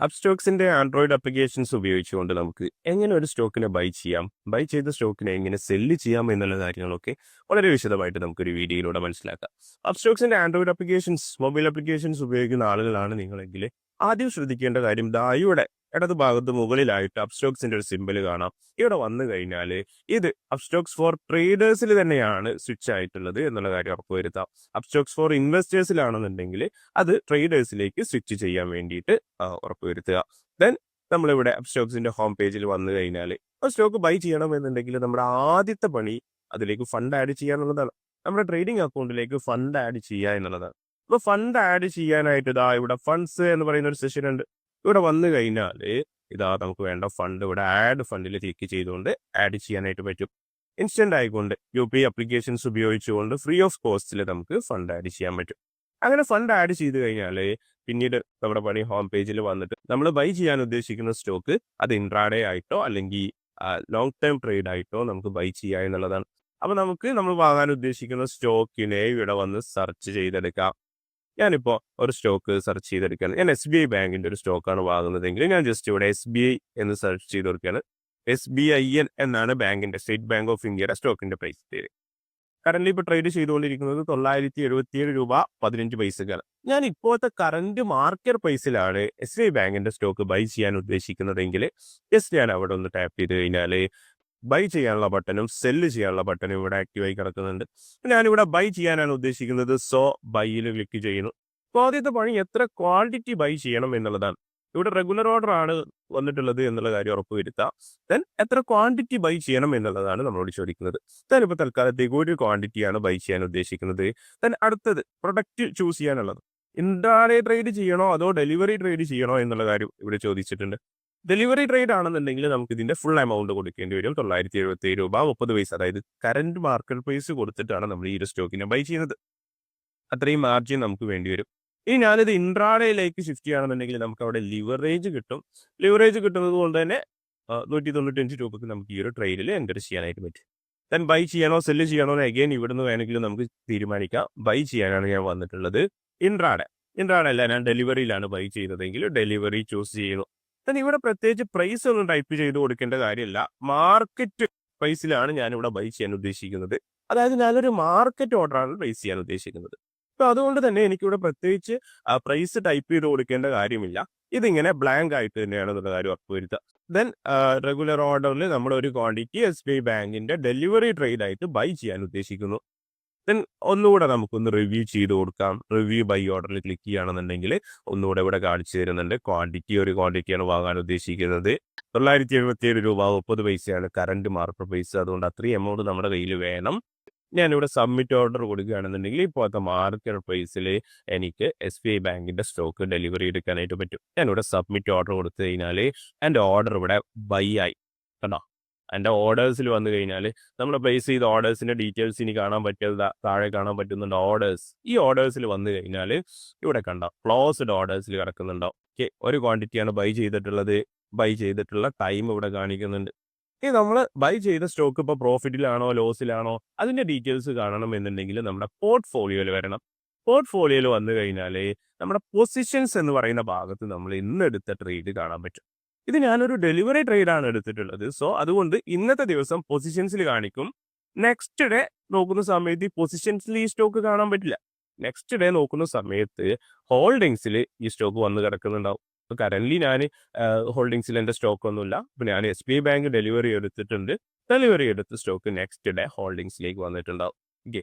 അപ്സ്റ്റോക്സിന്റെ Android applications ഉപയോഗിച്ചുകൊണ്ട് നമുക്ക് എങ്ങനെ ഒരു സ്റ്റോക്കിനെ ബൈ ചെയ്യാം, ബൈ ചെയ്ത സ്റ്റോക്കിനെ എങ്ങനെ സെല്ല് ചെയ്യാം എന്നുള്ള കാര്യങ്ങളൊക്കെ വളരെ വിശദമായിട്ട് നമുക്കൊരു വീഡിയോയിലൂടെ മനസ്സിലാക്കാം. അപ്സ്റ്റോക്സിന്റെ ആൻഡ്രോയിഡ് ആപ്ലിക്കേഷൻസ്, മൊബൈൽ ആപ്ലിക്കേഷൻസ് ഉപയോഗിക്കുന്ന ആളുകളാണ് നിങ്ങളെങ്കിൽ ആദ്യം ശ്രദ്ധിക്കേണ്ട കാര്യം ഇവിടെ ഇടത് ഭാഗത്ത് മുകളിലായിട്ട് അപ്സ്റ്റോക്സിന്റെ ഒരു സിമ്പിൾ കാണാം. ഇവിടെ വന്നു കഴിഞ്ഞാൽ ഇത് അപ്സ്റ്റോക്സ് ഫോർ ട്രേഡേഴ്സിൽ തന്നെയാണ് സ്വിച്ച് ആയിട്ടുള്ളത് എന്നുള്ള കാര്യം ഉറപ്പുവരുത്താം. അപ്സ്റ്റോക്സ് ഫോർ ഇൻവെസ്റ്റേഴ്സിലാണെന്നുണ്ടെങ്കിൽ അത് ട്രേഡേഴ്സിലേക്ക് സ്വിച്ച് ചെയ്യാൻ വേണ്ടിയിട്ട് ഉറപ്പുവരുത്തുക. ദെൻ നമ്മളിവിടെ അപ്സ്റ്റോക്സിന്റെ ഹോം പേജിൽ വന്നു കഴിഞ്ഞാൽ സ്റ്റോക്ക് ബൈ ചെയ്യണമെന്നുണ്ടെങ്കിൽ നമ്മുടെ ആദ്യത്തെ പണി അതിലേക്ക് ഫണ്ട് ആഡ് ചെയ്യുക എന്നുള്ളതാണ്. നമ്മുടെ ട്രേഡിംഗ് അക്കൗണ്ടിലേക്ക് ഫണ്ട് ആഡ് ചെയ്യുക എന്നുള്ളതാണ്. അപ്പോൾ ഫണ്ട് ആഡ് ചെയ്യാനായിട്ട് ഇവിടെ ഫണ്ട്സ് എന്ന് പറയുന്ന ഒരു സെഷൻ ഉണ്ട്. ഇവിടെ വന്നു കഴിഞ്ഞാൽ നമുക്ക് വേണ്ട ഫണ്ട് ഇവിടെ ആഡ് ഫണ്ടിൽ ക്ലിക്ക് ചെയ്തുകൊണ്ട് ആഡ് ചെയ്യാനായിട്ട് പറ്റും. ഇൻസ്റ്റന്റ് ആയിക്കൊണ്ട് UPI അപ്ലിക്കേഷൻസ് ഉപയോഗിച്ചുകൊണ്ട് ഫ്രീ ഓഫ് കോസ്റ്റിൽ നമുക്ക് ഫണ്ട് ആഡ് ചെയ്യാൻ പറ്റും. അങ്ങനെ ഫണ്ട് ആഡ് ചെയ്ത് കഴിഞ്ഞാൽ പിന്നീട് നമ്മുടെ പണി ഹോം പേജിൽ വന്നിട്ട് നമ്മൾ ബൈ ചെയ്യാൻ ഉദ്ദേശിക്കുന്ന സ്റ്റോക്ക് അത് ഇൻട്രാഡേ ആയിട്ടോ അല്ലെങ്കിൽ ലോങ് ടേം ട്രേഡ് ആയിട്ടോ നമുക്ക് ബൈ ചെയ്യുക എന്നുള്ളതാണ്. അപ്പോൾ നമ്മൾ വാങ്ങാൻ ഉദ്ദേശിക്കുന്ന സ്റ്റോക്കിനെ ഇവിടെ വന്ന് സെർച്ച് ചെയ്തെടുക്കാം. ഞാനിപ്പോൾ ഒരു സ്റ്റോക്ക് സെർച്ച് ചെയ്തെടുക്കുകയാണ്. ഞാൻ SBI ബാങ്കിന്റെ ഒരു സ്റ്റോക്കാണ് വാങ്ങുന്നതെങ്കിൽ ഞാൻ ജസ്റ്റ് ഇവിടെ SBI എന്ന് സെർച്ച് ചെയ്ത് കൊടുക്കുകയാണ്. SBIN എന്നാണ് ബാങ്കിന്റെ, സ്റ്റേറ്റ് ബാങ്ക് ഓഫ് ഇന്ത്യയുടെ സ്റ്റോക്കിന്റെ പ്രൈസ് പേര്. കറന്റ് ഇപ്പോൾ ട്രേഡ് ചെയ്തുകൊണ്ടിരിക്കുന്നത് 977 രൂപ 15 പൈസക്കാണ്. ഞാൻ ഇപ്പോഴത്തെ കറന്റ് മാർക്കറ്റ് പ്രൈസിലാണ് SBI ബാങ്കിന്റെ സ്റ്റോക്ക് ബൈ ചെയ്യാൻ ഉദ്ദേശിക്കുന്നതെങ്കിൽ ജസ്റ്റ് ഞാൻ അവിടെ ഒന്ന് ടാപ്പ് ചെയ്ത് കഴിഞ്ഞാൽ ബൈ ചെയ്യാനുള്ള ബട്ടണും സെല്ല് ചെയ്യാനുള്ള ബട്ടണും ഇവിടെ ആക്റ്റീവായി കിടക്കുന്നുണ്ട്. ഞാനിവിടെ ബൈ ചെയ്യാനാണ് ഉദ്ദേശിക്കുന്നത്. സോ ബൈയിൽ ക്ലിക്ക് ചെയ്യുന്നു. അപ്പോൾ ആദ്യത്തെ പണി എത്ര ക്വാണ്ടിറ്റി ബൈ ചെയ്യണം എന്നുള്ളതാണ്. ഇവിടെ റെഗുലർ ഓർഡർ ആണ് വന്നിട്ടുള്ളത് എന്നുള്ള കാര്യം ഉറപ്പുവരുത്താം. ദെൻ എത്ര ക്വാണ്ടിറ്റി ബൈ ചെയ്യണം എന്നുള്ളതാണ് നമ്മളോട് ചോദിക്കുന്നത്. ദെൻ ഇപ്പോൾ തൽക്കാലത്തേക്ക് ഒരു ക്വാണ്ടിറ്റിയാണ് ബൈ ചെയ്യാൻ ഉദ്ദേശിക്കുന്നത്. ദെൻ അടുത്തത് പ്രൊഡക്റ്റ് ചൂസ് ചെയ്യാനുള്ളത്. ഇൻട്രാഡേ ട്രേഡ് ചെയ്യണോ അതോ ഡെലിവറി ട്രേഡ് ചെയ്യണോ എന്നുള്ള കാര്യം ഇവിടെ ചോദിച്ചിട്ടുണ്ട്. ഡെലിവറി ട്രേഡ് ആണെന്നുണ്ടെങ്കിൽ നമുക്ക് ഇതിന്റെ ഫുൾ എമൗണ്ട് കൊടുക്കേണ്ടി വരും. 977 രൂപ 30 പൈസ. അതായത് കറന്റ് മാർക്കറ്റ് പ്രൈസ് കൊടുത്തിട്ടാണ് നമ്മൾ ഈ ഒരു സ്റ്റോക്കിനെ ബൈ ചെയ്യുന്നത്. അത്രയും മാർജിൻ നമുക്ക് വേണ്ടി വരും. ഇനി ഞാനിത് ഇൻട്രാഡേയിലേക്ക് ഷിഫ്റ്റ് ചെയ്യുകയാണെന്നുണ്ടെങ്കിൽ നമുക്ക് അവിടെ ലിവറേജ് കിട്ടും. ലിവറേജ് കിട്ടുന്നത് കൊണ്ട് തന്നെ 195 രൂപക്ക് നമുക്ക് ഈ ഒരു ട്രേഡിൽ എൻ്റർ ചെയ്യാനായിട്ട് പറ്റും. ദെൻ ബൈ ചെയ്യണോ സെല്ല് ചെയ്യണോ എന്ന് അഗൈൻ ഇവിടുന്ന് വേണമെങ്കിലും നമുക്ക് തീരുമാനിക്കാം. ബൈ ചെയ്യാനാണ് ഞാൻ വന്നിട്ടുള്ളത്. ഇൻട്രാഡേ അല്ല, ഞാൻ ഡെലിവറിയിലാണ് ബൈ ചെയ്തതെങ്കിൽ ഡെലിവറി ചൂസ് ചെയ്യുന്നു. ഇവിടെ പ്രത്യേകിച്ച് പ്രൈസ് ഒന്നും ടൈപ്പ് ചെയ്ത് കൊടുക്കേണ്ട കാര്യമില്ല. മാർക്കറ്റ് പ്രൈസിലാണ് ഞാനിവിടെ ബൈ ചെയ്യാൻ ഉദ്ദേശിക്കുന്നത്. അതായത് ഞാനൊരു മാർക്കറ്റ് ഓർഡറാണ് പ്രൈസ് ചെയ്യാൻ ഉദ്ദേശിക്കുന്നത്. അപ്പോൾ അതുകൊണ്ട് തന്നെ എനിക്കിവിടെ പ്രത്യേകിച്ച് പ്രൈസ് ടൈപ്പ് ചെയ്ത് കൊടുക്കേണ്ട കാര്യമില്ല. ഇതിങ്ങനെ ബ്ലാങ്ക് ആയിട്ട് തന്നെയാണെന്നുള്ള കാര്യം ഉറപ്പുവരുത്തുക. ദെൻ റെഗുലർ ഓർഡറിൽ നമ്മൾ ഒരു ക്വാണ്ടിറ്റി SBI ബാങ്കിന്റെ ഡെലിവറി ട്രേഡ് ആയിട്ട് ബൈ ചെയ്യാൻ ഉദ്ദേശിക്കുന്നു. ദെൻ ഒന്നുകൂടെ നമുക്കൊന്ന് റിവ്യൂ ചെയ്ത് കൊടുക്കാം. റിവ്യൂ ബൈ ഓർഡറിൽ ക്ലിക്ക് ചെയ്യുകയാണെന്നുണ്ടെങ്കിൽ ഒന്നുകൂടെ ഇവിടെ കാണിച്ചു തരുന്നുണ്ട്. ഒരു ക്വാണ്ടിറ്റിയാണ് വാങ്ങാൻ ഉദ്ദേശിക്കുന്നത്. 977 രൂപ 30 പൈസയാണ് കറന്റ് മാർക്കറ്റ് പ്രൈസ്. അതുകൊണ്ട് അത്രയും എമൗണ്ട് നമ്മുടെ കയ്യിൽ വേണം. ഞാനിവിടെ സബ്മിറ്റ് ഓർഡർ കൊടുക്കുകയാണെന്നുണ്ടെങ്കിൽ ഇപ്പോഴത്തെ മാർക്കറ്റ് പ്രൈസിൽ എനിക്ക് SBI ബാങ്കിന്റെ സ്റ്റോക്ക് ഡെലിവറി എടുക്കാനായിട്ട് പറ്റും. ഞാനിവിടെ സബ്മിറ്റ് ഓർഡർ കൊടുത്തു കഴിഞ്ഞാൽ എൻ്റെ ഓർഡർ ഇവിടെ ബൈ ആയി. കണ്ടോ, എൻ്റെ ഓർഡേഴ്സിൽ വന്നു കഴിഞ്ഞാൽ നമ്മൾ പ്ലേസ് ചെയ്ത ഓർഡേഴ്സിന്റെ ഡീറ്റെയിൽസ് ഇനി കാണാൻ പറ്റിയത് താഴെ കാണാൻ പറ്റുന്നുണ്ട്. ഓർഡേഴ്സ്, ഈ ഓർഡേഴ്സിൽ വന്നു കഴിഞ്ഞാൽ ഇവിടെ കണ്ടോ ക്ലോസ്ഡ് ഓർഡേഴ്സിൽ കിടക്കുന്നുണ്ടോ. ഒരു ക്വാണ്ടിറ്റിയാണ് ബൈ ചെയ്തിട്ടുള്ളത്. ബൈ ചെയ്തിട്ടുള്ള ടൈം ഇവിടെ കാണിക്കുന്നുണ്ട്. ഇനി നമ്മൾ ബൈ ചെയ്ത സ്റ്റോക്ക് ഇപ്പോൾ പ്രോഫിറ്റിലാണോ ലോസിലാണോ അതിന്റെ ഡീറ്റെയിൽസ് കാണണം എന്നുണ്ടെങ്കിൽ നമ്മുടെ പോർട്ട്ഫോളിയോയിൽ വരണം. പോർട്ട്ഫോളിയോയിൽ വന്നു കഴിഞ്ഞാൽ നമ്മുടെ പൊസിഷൻസ് എന്ന് പറയുന്ന ഭാഗത്ത് നമ്മൾ ഇന്നെടുത്ത ട്രേഡ് കാണാൻ പറ്റും. ഇത് ഞാനൊരു ഡെലിവറി ട്രേഡ് ആണ് എടുത്തിട്ടുള്ളത്. സോ അതുകൊണ്ട് ഇന്നത്തെ ദിവസം പൊസിഷൻസിൽ കാണിക്കും. നെക്സ്റ്റ് ഡേ നോക്കുന്ന സമയത്ത് ഈ പൊസിഷൻസിൽ ഈ സ്റ്റോക്ക് കാണാൻ പറ്റില്ല. നെക്സ്റ്റ് ഡേ നോക്കുന്ന സമയത്ത് ഹോൾഡിങ്സിൽ ഈ സ്റ്റോക്ക് വന്ന് കിടക്കുന്നുണ്ടാവും. ഇപ്പോൾ കറന്റ് ഞാൻ ഹോൾഡിങ്സിൽ എൻ്റെ സ്റ്റോക്ക് ഒന്നുമില്ല. ഇപ്പോൾ ഞാൻ SBI ബാങ്ക് ഡെലിവറി എടുത്തിട്ടുണ്ട്. ഡെലിവറി എടുത്ത സ്റ്റോക്ക് നെക്സ്റ്റ് ഡേ ഹോൾഡിങ്സിലേക്ക് വന്നിട്ടുണ്ടാവും. ഓക്കെ,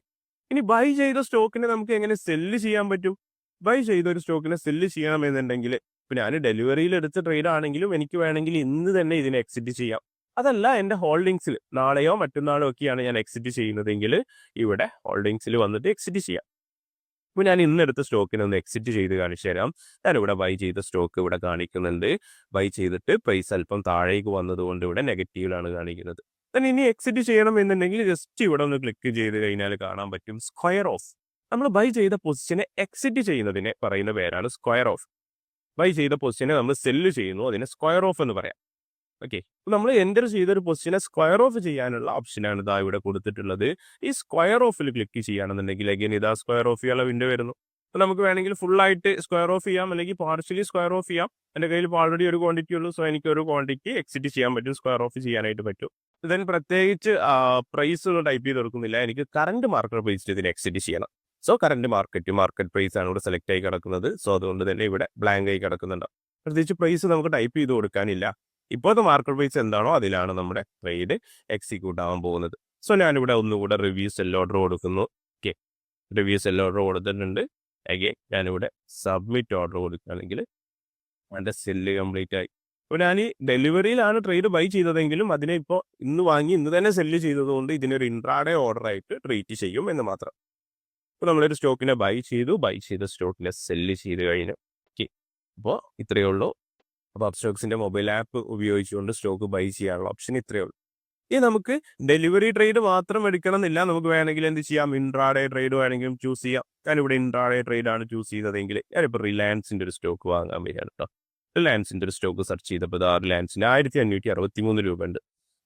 ഇനി ബൈ ചെയ്ത സ്റ്റോക്കിനെ നമുക്ക് എങ്ങനെ സെല്ല് ചെയ്യാൻ പറ്റും? ബൈ ചെയ്ത ഒരു സ്റ്റോക്കിനെ സെല്ല് ചെയ്യണമെന്നുണ്ടെങ്കിൽ ഇപ്പം ഞാൻ ഡെലിവറിയിൽ എടുത്ത ട്രേഡ് ആണെങ്കിലും എനിക്ക് വേണമെങ്കിൽ ഇന്ന് തന്നെ ഇതിനെ എക്സിറ്റ് ചെയ്യാം. അതല്ല, എൻ്റെ ഹോൾഡിങ്സിൽ നാളെയോ മറ്റന്നാളോ ഒക്കെയാണ് ഞാൻ എക്സിറ്റ് ചെയ്യുന്നതെങ്കിൽ ഇവിടെ ഹോൾഡിങ്സിൽ വന്നിട്ട് എക്സിറ്റ് ചെയ്യാം. ഇപ്പോൾ ഞാൻ ഇന്നെടുത്ത സ്റ്റോക്കിനെ ഒന്ന് എക്സിറ്റ് ചെയ്ത് കാണിച്ചു തരാം. ഞാനിവിടെ ബൈ ചെയ്ത സ്റ്റോക്ക് ഇവിടെ കാണിക്കുന്നുണ്ട്. ബൈ ചെയ്തിട്ട് പ്രൈസ് അല്പം താഴേക്ക് വന്നതുകൊണ്ട് ഇവിടെ നെഗറ്റീവിലാണ് കാണിക്കുന്നത്. ഇനി എക്സിറ്റ് ചെയ്യണം എന്നുണ്ടെങ്കിൽ ജസ്റ്റ് ഇവിടെ ഒന്ന് ക്ലിക്ക് ചെയ്ത് കഴിഞ്ഞാൽ കാണാൻ പറ്റും സ്ക്വയർ ഓഫ്. നമ്മൾ ബൈ ചെയ്ത പൊസിഷനെ എക്സിറ്റ് ചെയ്യുന്നതിനെ പറയുന്ന പേരാണ് സ്ക്വയർ ഓഫ്. ബൈ ചെയ്ത പൊസിഷനെ നമ്മൾ സെല്ല് ചെയ്യുന്നു, അതിനെ സ്ക്വയർ ഓഫ് എന്ന് പറയാം. ഓക്കെ, നമ്മൾ എൻ്റർ ചെയ്തൊരു പൊസിഷനെ സ്ക്വയർ ഓഫ് ചെയ്യാനുള്ള ഓപ്ഷനാണ് ഇവിടെ കൊടുത്തിട്ടുള്ളത്. ഈ സ്ക്വയർ ഓഫിൽ ക്ലിക്ക് ചെയ്യുകയാണെന്നുണ്ടെങ്കിൽ അഗൈൻ സ്ക്വയർ ഓഫ് ചെയ്യാനുള്ള വിൻഡോ വരുന്നു. അപ്പോൾ നമുക്ക് വേണമെങ്കിൽ ഫുള്ളായിട്ട് സ്ക്വയർ ഓഫ് ചെയ്യാം, അല്ലെങ്കിൽ പാർഷ്യലി സ്ക്വയർ ഓഫ് ചെയ്യാം. എൻ്റെ കയ്യിൽ ഇപ്പോൾ ഓൾറെഡി ഒരു ക്വാണ്ടിറ്റി ഉള്ളൂ, സോ എനിക്ക് ഒരു ക്വാണ്ടിറ്റി എക്സിറ്റ് ചെയ്യാൻ പറ്റും, സ്ക്വയർ ഓഫ് ചെയ്യാനായിട്ട് പറ്റും. ദെൻ പ്രത്യേകിച്ച് പ്രൈസ് ടൈപ്പ് ചെയ്ത് കൊടുക്കുന്നില്ല, എനിക്ക് കറണ്ട് മാർക്കറ്റ് പ്രൈസ് ഇതിന് എക്സിറ്റ് ചെയ്യണം. സോ കറണ്ട് മാർക്കറ്റ് പ്രൈസ് ആണ് ഇവിടെ സെലക്ട് ആയി കിടക്കുന്നത്. സോ അതുകൊണ്ട് തന്നെ ഇവിടെ ബ്ലാങ്ക് ആയി കിടക്കുന്നുണ്ട്. പ്രത്യേകിച്ച് പ്രൈസ് നമുക്ക് ടൈപ്പ് ചെയ്ത് കൊടുക്കാനില്ല. ഇപ്പോഴത്തെ മാർക്കറ്റ് പ്രൈസ് എന്താണോ അതിലാണ് നമ്മുടെ ട്രേഡ് എക്സിക്യൂട്ട് ആവാൻ പോകുന്നത്. സോ ഞാനിവിടെ ഒന്നുകൂടെ റിവ്യൂ സെൽ ഓർഡർ കൊടുക്കുന്നു. ഓക്കെ, റിവ്യൂ സെൽ ഓർഡർ കൊടുത്തിട്ടുണ്ട്. അഗെയിൻ ഞാനിവിടെ സബ്മിറ്റ് ഓർഡർ കൊടുക്കുകയാണെങ്കിൽ എൻ്റെ സെല്ല് കംപ്ലീറ്റ് ആയി. ഇപ്പോൾ ഞാൻ ഈ ഡെലിവറിയിലാണ് ട്രേഡ് ബൈ ചെയ്തതെങ്കിലും അതിനെ ഇപ്പോൾ ഇന്ന് വാങ്ങി ഇന്ന് തന്നെ സെല്ല് ചെയ്തതുകൊണ്ട് ഇതിനൊരു ഇൻട്രാഡേ ഓർഡർ ആയിട്ട് ട്രീറ്റ് ചെയ്യും എന്ന് മാത്രം. ഇപ്പോൾ നമ്മളൊരു സ്റ്റോക്കിനെ ബൈ ചെയ്ത സ്റ്റോക്കിനെ സെല്ല് ചെയ്ത് കഴിഞ്ഞു. ഓക്കെ, അപ്പോൾ ഇത്രയേ ഉള്ളൂ. അപ്പോൾ അപ്സ്റ്റോക്സിൻ്റെ മൊബൈൽ ആപ്പ് ഉപയോഗിച്ചുകൊണ്ട് സ്റ്റോക്ക് ബൈ ചെയ്യാനുള്ള ഓപ്ഷൻ ഇത്രയേ ഉള്ളൂ. ഇനി നമുക്ക് ഡെലിവറി ട്രേഡ് മാത്രം എടുക്കണം എന്നില്ല, നമുക്ക് വേണമെങ്കിൽ എന്ത് ചെയ്യാം, ഇൻട്രാഡേ ട്രേഡ് വേണമെങ്കിലും ചൂസ് ചെയ്യാം. ഞാനിവിടെ ഇൻട്രാഡേ ട്രേഡ് ആണ് ചൂസ് ചെയ്തതെങ്കിൽ ഞാനിപ്പോൾ റിലയൻസിൻ്റെ ഒരു സ്റ്റോക്ക് വാങ്ങാൻ വരികയാണ് കേട്ടോ. റിലയൻസിൻ്റെ ഒരു സ്റ്റോക്ക് സെർച്ച് ചെയ്തപ്പോൾ റിലയൻസിന് 1563 രൂപ ഉണ്ട്.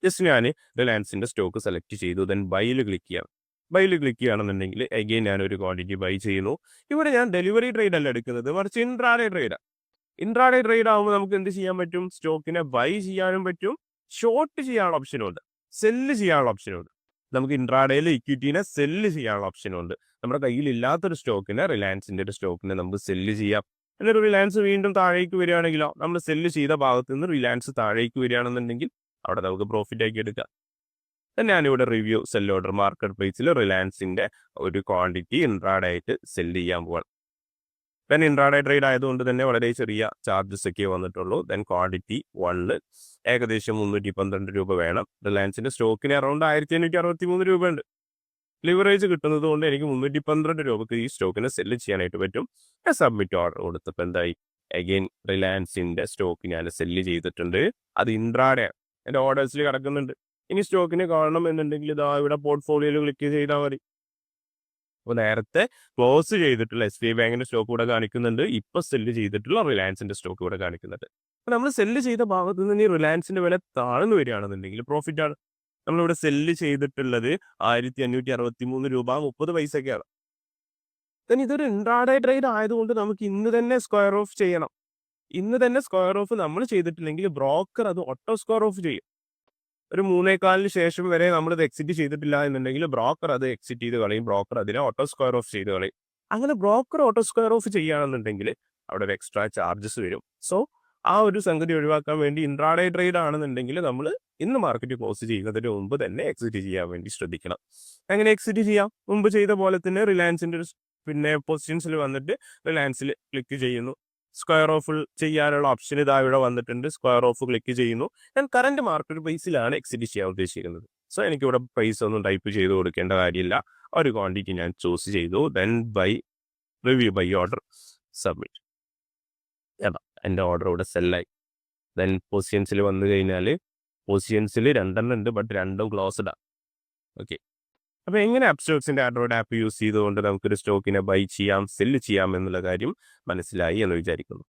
ജസ്റ്റ് ഞാൻ റിലയൻസിൻ്റെ സ്റ്റോക്ക് സെലക്ട് ചെയ്തു. ദെൻ ബൈയിൽ ക്ലിക്ക് ചെയ്യാം. ബൈയിൽ ക്ലിക്ക് ചെയ്യുകയാണെന്നുണ്ടെങ്കിൽ അഗെയിൻ ഞാനൊരു ക്വാണ്ടിറ്റി ബൈ ചെയ്യുന്നു. ഇവിടെ ഞാൻ ഡെലിവറി ട്രേഡ് അല്ല എടുക്കുന്നത്, മറിച്ച് ഇൻട്രാഡേ ട്രേഡാണ്. ഇൻട്രാഡേ ട്രേഡ് ആകുമ്പോൾ നമുക്ക് എന്ത് ചെയ്യാൻ പറ്റും, സ്റ്റോക്കിനെ ബൈ ചെയ്യാനും പറ്റും, ഷോർട്ട് ചെയ്യാനുള്ള ഓപ്ഷനുണ്ട്, സെല്ല് ചെയ്യാനുള്ള ഓപ്ഷനുണ്ട്. നമുക്ക് ഇൻട്രാഡേയിൽ ഇക്വിറ്റീനെ സെല്ല് ചെയ്യാനുള്ള ഓപ്ഷനുണ്ട്. നമ്മുടെ കയ്യിൽ ഇല്ലാത്തൊരു സ്റ്റോക്കിനെ, റിലയൻസിൻ്റെ ഒരു സ്റ്റോക്കിനെ നമുക്ക് സെല്ല് ചെയ്യാം. എന്നിട്ട് റിലയൻസ് വീണ്ടും താഴേക്ക് വരികയാണെങ്കിലോ, നമ്മൾ സെല്ല് ചെയ്ത ഭാഗത്ത് നിന്ന് റിലയൻസ് താഴേക്ക് വരികയാണെന്നുണ്ടെങ്കിൽ അവിടെ നമുക്ക് പ്രോഫിറ്റ് ആക്കി എടുക്കാം. ഞാനിവിടെ റിവ്യൂ സെൽ ഓർഡർ മാർക്കറ്റ് പ്രൈസിൽ റിലയൻസിൻ്റെ ഒരു ക്വാണ്ടിറ്റി ഇൻട്രാഡേ ആയിട്ട് സെല്ല് ചെയ്യാൻ പോവാണ്. ദെൻ ഇൻട്രാഡേ ട്രേഡ് ആയതുകൊണ്ട് തന്നെ വളരെ ചെറിയ ചാർജസ് ഒക്കെ വന്നിട്ടുള്ളൂ. ദെൻ ക്വാണ്ടിറ്റി 1 ഏകദേശം 312 രൂപ വേണം. റിലയൻസിൻ്റെ സ്റ്റോക്കിന് അറൗണ്ട് 1563 രൂപ ഉണ്ട്. ലിവറേജ് കിട്ടുന്നത് കൊണ്ട് എനിക്ക് 312 രൂപക്ക് ഈ സ്റ്റോക്കിനെ സെല്ല് ചെയ്യാനായിട്ട് പറ്റും. ഞാൻ സബ്മിറ്റ് ഓർഡർ കൊടുത്തപ്പോൾ എന്തായി, അഗെയിൻ റിലയൻസിൻ്റെ സ്റ്റോക്ക് ഞാൻ സെല്ല് ചെയ്തിട്ടുണ്ട്. അത് ഇൻട്രാഡേ ആണ്, എൻ്റെ ഓർഡേഴ്സിൽ കിടക്കുന്നുണ്ട്. ഇനി സ്റ്റോക്കിനെ കാണണം എന്നുണ്ടെങ്കിൽ ഇതാ ഇവിടെ പോർട്ട്ഫോളിയോയിൽ ക്ലിക്ക് ചെയ്താൽ മതി. അപ്പോൾ നേരത്തെ ക്ലോസ് ചെയ്തിട്ടുള്ള SBI ബാങ്കിൻ്റെ സ്റ്റോക്ക് ഇവിടെ കാണിക്കുന്നുണ്ട്, ഇപ്പോൾ സെല്ല് ചെയ്തിട്ടുള്ള റിലയൻസിൻ്റെ സ്റ്റോക്ക് ഇവിടെ കാണിക്കുന്നുണ്ട്. അപ്പോൾ നമ്മൾ സെല്ല് ചെയ്ത ഭാഗത്ത് നിന്ന് ഈ റിലയൻസിൻ്റെ വില താഴ്ന്നു വരികയാണെന്നുണ്ടെങ്കിൽ പ്രോഫിറ്റ് ആണ്. നമ്മളിവിടെ സെല്ല് ചെയ്തിട്ടുള്ളത് 1563 രൂപ 30 പൈസയ്ക്കാണ്. then ഇതൊരു ഇൻട്രാഡേ ട്രേഡ് ആയതുകൊണ്ട് നമുക്ക് ഇന്ന് തന്നെ സ്ക്വയർ ഓഫ് ചെയ്യണം. ഇന്ന് തന്നെ സ്ക്വയർ ഓഫ് നമ്മൾ ചെയ്തിട്ടില്ലെങ്കിൽ ബ്രോക്കർ അത് ഓട്ടോ സ്ക്വയർ ഓഫ് ചെയ്യും. ഒരു 3:15 ശേഷം വരെ നമ്മളിത് എക്സിറ്റ് ചെയ്തിട്ടില്ല എന്നുണ്ടെങ്കിൽ ബ്രോക്കർ അത് എക്സിറ്റ് ചെയ്ത് കളയും, ബ്രോക്കർ അതിനെ ഓട്ടോ സ്ക്വയർ ഓഫ് ചെയ്ത് കളയും. അങ്ങനെ ബ്രോക്കർ ഓട്ടോ സ്ക്വയർ ഓഫ് ചെയ്യുകയാണെന്നുണ്ടെങ്കിൽ അവിടെ ഒരു എക്സ്ട്രാ ചാർജസ് വരും. സോ ആ ഒരു സംഗതി ഒഴിവാക്കാൻ വേണ്ടി ഇൻട്രാഡേ ട്രേഡ് ആണെന്നുണ്ടെങ്കിൽ നമ്മൾ ഇന്ന് മാർക്കറ്റ് ക്ലോസ് ചെയ്യുന്നതിന് മുമ്പ് തന്നെ എക്സിറ്റ് ചെയ്യാൻ വേണ്ടി ശ്രദ്ധിക്കണം. അങ്ങനെ എക്സിറ്റ് ചെയ്യാം, മുമ്പ് ചെയ്ത പോലെ തന്നെ റിലയൻസിൻ്റെ പിന്നെ പൊസിഷൻസിൽ വന്നിട്ട് റിലയൻസിൽ ക്ലിക്ക് ചെയ്യുന്നു. സ്ക്വയർ ഓഫ് ചെയ്യാനുള്ള ഓപ്ഷൻ ഇതാ ഇവിടെ വന്നിട്ടുണ്ട്. സ്ക്വയർ ഓഫ് ക്ലിക്ക് ചെയ്യുന്നു. ഞാൻ കറന്റ് മാർക്കറ്റ് പ്രൈസിലാണ് എക്സിറ്റ് ചെയ്യാൻ ഉദ്ദേശിക്കുന്നത്. സോ എനിക്കിവിടെ പ്രൈസ് ഒന്നും ടൈപ്പ് ചെയ്ത് കൊടുക്കേണ്ട കാര്യമില്ല. ഒരു ക്വാണ്ടിറ്റി ഞാൻ ചൂസ് ചെയ്തു. Then by review by order submit. എൻ്റെ ഓർഡർ ഇവിടെ സെല്ലായി. ദെൻ പൊസിഷൻസിൽ വന്നു കഴിഞ്ഞാൽ പൊസിഷൻസിൽ 2 ഉണ്ട്, ബട്ട് രണ്ടും ക്ലോസ്ഡ് ആണ്. ഓക്കെ, അപ്പോൾ എങ്ങനെ അപ്സ്റ്റോക്സിൻ്റെ ആൻഡ്രോയിഡ് ആപ്പ് യൂസ് ചെയ്തുകൊണ്ട് നമുക്കൊരു സ്റ്റോക്കിനെ ബൈ ചെയ്യാം, സെല്ല് ചെയ്യാം എന്നുള്ള കാര്യം മനസ്സിലായി എന്ന് വിചാരിക്കുന്നു.